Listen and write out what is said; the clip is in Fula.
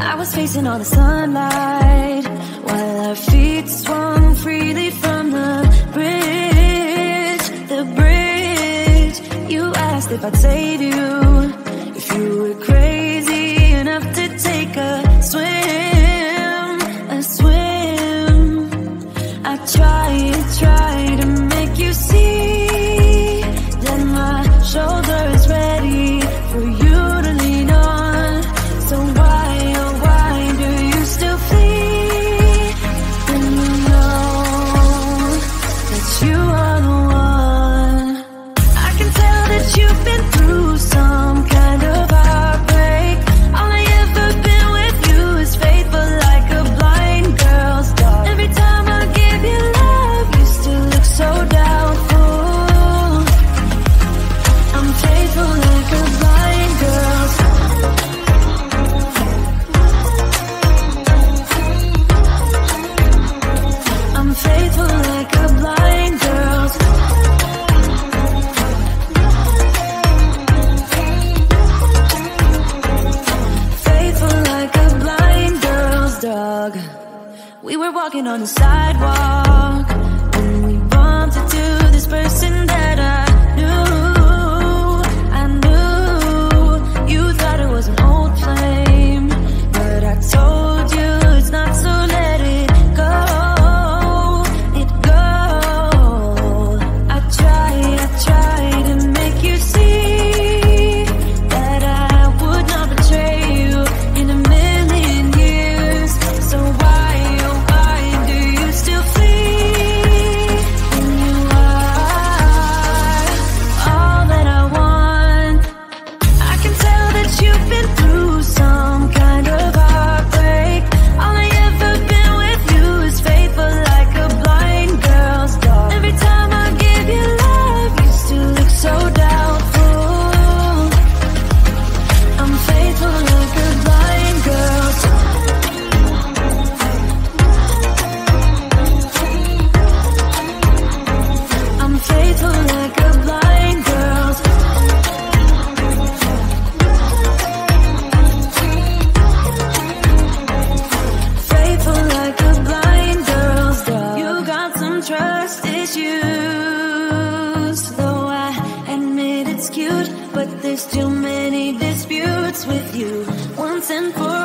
I was facing all the sunlight while our feet swung freely from the bridge. The bridge. You asked if I'd save you, if you were crazy enough to take a swim, a swim. I try to make you see that my shoulder is ready for you to lean on. So why, oh why do you still flee when you know that you are the one? I can tell that you've been through some kind of heartbreak. All I ever been with you is faithful like a blind girl's dog. Every time I give you love, you still look so doubtful. I'm faithful like a blind girl's dog. I'm faithful like a blind girl's dog. Faithful like a blind girl's dog. We were walking on the sidewalk when we bumped into this person that I knew. You thought it was an old flame, but I told you it's not, so let it go. It go. I try to make you see that I would not betray you in a million years. So why, oh why do you still flee when you are all that I want? I can tell that you've been through some kind of heartbreak. All I ever been with you is faithful like a blind girl's dog. Every time I give you love, you still look so doubtful. I'm faithful like a blind girl's dog. I'm faithful like a blind girl's dog. Faithful like a blind girl's dog. You got some trust issues, though I admit it's cute, but there's too many disputes with you. Once and for